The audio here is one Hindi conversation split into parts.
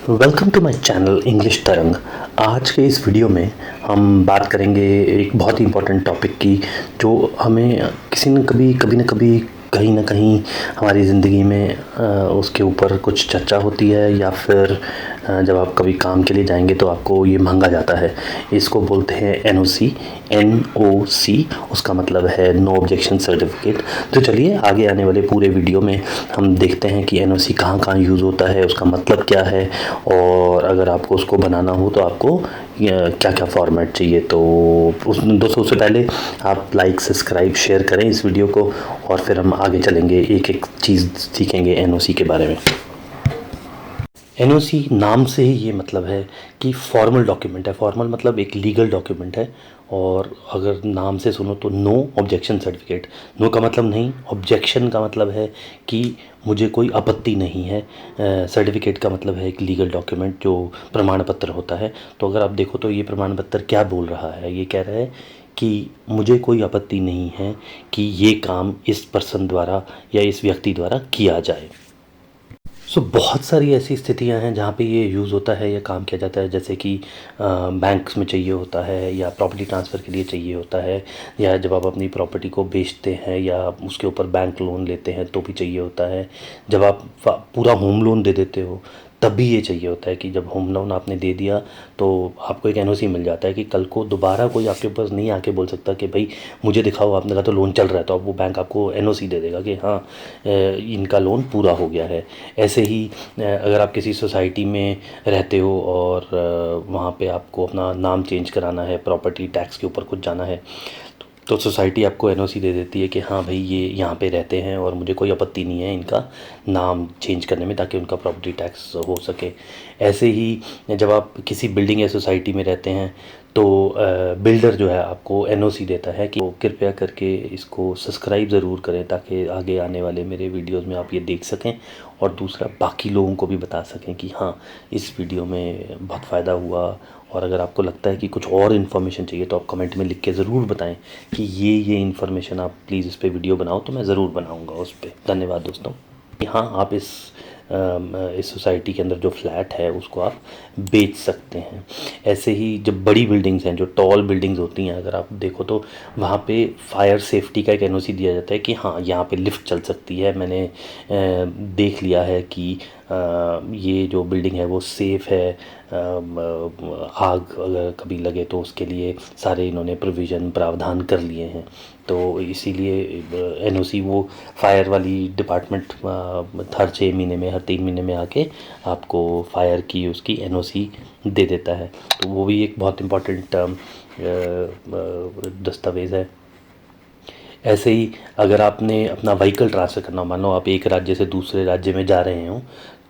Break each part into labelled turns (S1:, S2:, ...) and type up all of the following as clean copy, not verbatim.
S1: Welcome to my channel English Tarang. आज के इस वीडियो में हम बात करेंगे एक बहुत ही इम्पोर्टेंट टॉपिक की, जो हमें किसी न कभी कहीं ना कहीं हमारी ज़िंदगी में उसके ऊपर कुछ चर्चा होती है, या फिर जब आप कभी काम के लिए जाएंगे तो आपको ये मांगा जाता है। इसको बोलते हैं एनओसी। एनओसी उसका मतलब है नो ऑब्जेक्शन सर्टिफिकेट। तो चलिए आगे आने वाले पूरे वीडियो में हम देखते हैं कि एनओसी कहाँ कहाँ यूज़ होता है, उसका मतलब क्या है, और अगर आपको उसको बनाना हो तो आपको क्या क्या फॉर्मेट चाहिए। तो दोस्तों, उससे पहले आप लाइक सब्सक्राइब शेयर करें इस वीडियो को, और फिर हम आगे चलेंगे, एक एक चीज़ सीखेंगे एनओसी के बारे में। एनओसी नाम से ही ये मतलब है कि फॉर्मल डॉक्यूमेंट है। फॉर्मल मतलब एक लीगल डॉक्यूमेंट है, और अगर नाम से सुनो तो नो ऑब्जेक्शन सर्टिफिकेट। नो का मतलब नहीं, ऑब्जेक्शन का मतलब है कि मुझे कोई आपत्ति नहीं है। सर्टिफिकेट का मतलब है एक लीगल डॉक्यूमेंट जो प्रमाण पत्र होता है। तो अगर आप देखो तो ये प्रमाण पत्र क्या बोल रहा है, ये कह रहा है कि मुझे कोई आपत्ति नहीं है कि ये काम इस पर्सन द्वारा या इस व्यक्ति द्वारा किया जाए। बहुत सारी ऐसी स्थितियां हैं जहाँ पे ये यूज़ होता है या काम किया जाता है, जैसे कि बैंक्स में चाहिए होता है, या प्रॉपर्टी ट्रांसफ़र के लिए चाहिए होता है, या जब आप अपनी प्रॉपर्टी को बेचते हैं या उसके ऊपर बैंक लोन लेते हैं तो भी चाहिए होता है। जब आप पूरा होम लोन दे देते हो तब भी ये चाहिए होता है कि जब होम लोन आपने दे दिया तो आपको एक एनओसी मिल जाता है कि कल को दोबारा कोई आपके पास नहीं आके बोल सकता कि भाई मुझे दिखाओ, आपने कहा तो लोन चल रहा है, तो अब वो बैंक आपको एनओसी दे देगा कि हाँ इनका लोन पूरा हो गया है। ऐसे ही अगर आप किसी सोसाइटी में रहते हो और वहाँ पे आपको अपना नाम चेंज कराना है, प्रॉपर्टी टैक्स के ऊपर कुछ जाना है, तो सोसाइटी आपको एनओसी दे देती है कि हाँ भाई ये यहाँ पे रहते हैं और मुझे कोई आपत्ति नहीं है इनका नाम चेंज करने में, ताकि उनका प्रॉपर्टी टैक्स हो सके। ऐसे ही जब आप किसी बिल्डिंग या सोसाइटी में रहते हैं तो बिल्डर जो है आपको एनओसी देता है कि कृपया करके इसको सब्सक्राइब ज़रूर करें, ताकि आगे आने वाले मेरे वीडियोज़ में आप ये देख सकें, और दूसरा बाकी लोगों को भी बता सकें कि हाँ इस वीडियो में बहुत फ़ायदा हुआ। और अगर आपको लगता है कि कुछ और इन्फॉर्मेशन चाहिए तो आप कमेंट में लिख के ज़रूर बताएं कि ये इन्फॉर्मेशन आप प्लीज़ इस पर वीडियो बनाओ, तो मैं ज़रूर बनाऊंगा उस पर। धन्यवाद दोस्तों। हाँ, आप इस सोसाइटी के अंदर जो फ्लैट है उसको आप बेच सकते हैं। ऐसे ही जब बड़ी बिल्डिंग्स हैं, जो टॉल बिल्डिंग्स होती हैं, अगर आप देखो तो वहाँ पे फायर सेफ्टी का एक एनओसी दिया जाता है कि हाँ यहाँ पे लिफ्ट चल सकती है। मैंने देख लिया है कि ये जो बिल्डिंग है वो सेफ़ है। आग अगर कभी लगे तो उसके लिए सारे इन्होंने प्रोविज़न प्रावधान कर लिए हैं। तो इसीलिए एनओसी वो फायर वाली डिपार्टमेंट हर 6 महीने में, हर 3 महीने में आके आपको फायर की उसकी एनओसी दे देता है। तो वो भी एक बहुत इम्पोर्टेंट दस्तावेज़ है। ऐसे ही अगर आपने अपना व्हीकल ट्रांसफ़र करना, मान लो आप एक राज्य से दूसरे राज्य में जा रहे हों,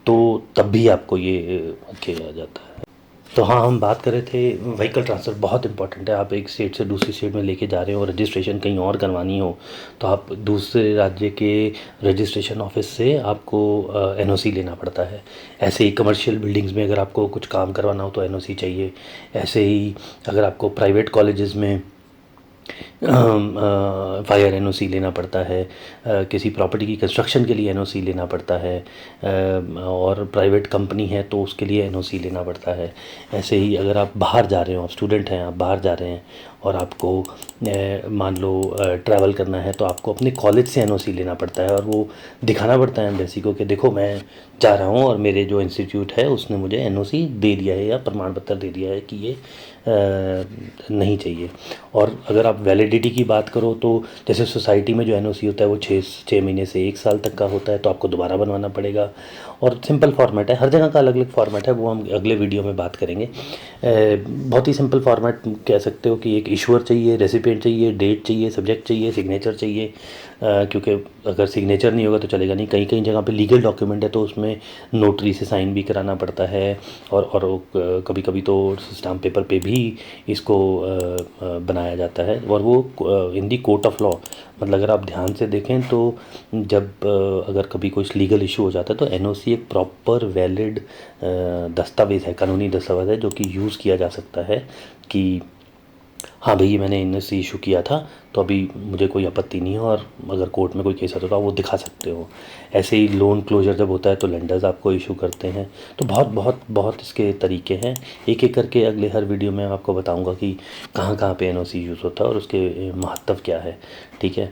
S1: तो तब भी आपको ये किया जाता है। तो हाँ, हम बात कर रहे थे व्हीकल ट्रांसफ़र बहुत इंपॉर्टेंट है। आप एक स्टेट से दूसरी स्टेट में लेके जा रहे हो, रजिस्ट्रेशन कहीं और करवानी हो, तो आप दूसरे राज्य के रजिस्ट्रेशन ऑफिस से आपको एनओसी लेना पड़ता है। ऐसे ही कमर्शियल बिल्डिंग्स में अगर आपको कुछ काम करवाना हो तो एनओसी चाहिए। ऐसे ही अगर आपको प्राइवेट कॉलेजेस में फायर एनओसी लेना पड़ता है, किसी प्रॉपर्टी की कंस्ट्रक्शन के लिए एनओसी लेना पड़ता है, और प्राइवेट कंपनी है तो उसके लिए एनओसी लेना पड़ता है। ऐसे ही अगर आप बाहर जा रहे हो, आप स्टूडेंट हैं, आप बाहर जा रहे हैं और आपको मान लो ट्रैवल करना है, तो आपको अपने कॉलेज से एनओसी लेना पड़ता है, और वो दिखाना पड़ता है एम्बेसी को कि देखो मैं जा रहा हूँ और मेरे जो इंस्टीट्यूट है उसने मुझे एनओसी दे दिया है या प्रमाण पत्र दे दिया है कि ये नहीं चाहिए। और अगर आप वैलिडिटी की बात करो तो जैसे सोसाइटी में जो एनओसी होता है वो 6 महीने से 1 साल तक का होता है, तो आपको दोबारा बनवाना पड़ेगा। और सिंपल फॉर्मेट है, हर जगह का अलग अलग फॉर्मेट है, वो हम अगले वीडियो में बात करेंगे। बहुत ही सिंपल फॉर्मेट कह सकते हो कि एक इशूअर चाहिए, रेसिपिएंट चाहिए, डेट चाहिए, सब्जेक्ट चाहिए, सिग्नेचर चाहिए। क्योंकि अगर सिग्नेचर नहीं होगा तो चलेगा नहीं। कहीं कहीं जगह पे लीगल डॉक्यूमेंट है तो उसमें नोटरी से साइन भी कराना पड़ता है, और कभी कभी तो स्टाम्प पेपर पे भी इसको बनाया जाता है। और वो इन दी कोर्ट ऑफ लॉ, मतलब अगर आप ध्यान से देखें तो जब अगर कभी कुछ लीगल इशू हो जाता है तो एनओसी एक प्रॉपर वैलिड दस्तावेज़ है, कानूनी दस्तावेज़ है, जो कि यूज़ किया जा सकता है कि हाँ भई, मैंने एनओसी इशू किया था, तो अभी मुझे कोई आपत्ति नहीं है, और अगर कोर्ट में कोई केस आता है तो आप वो दिखा सकते हो। ऐसे ही लोन क्लोजर जब होता है तो लेंडर्स आपको इशू करते हैं। तो बहुत बहुत बहुत इसके तरीके हैं, एक एक करके अगले हर वीडियो में आपको बताऊंगा कि कहाँ कहाँ पे एनओसी यूज़ होता है और उसके महत्व क्या है। ठीक है,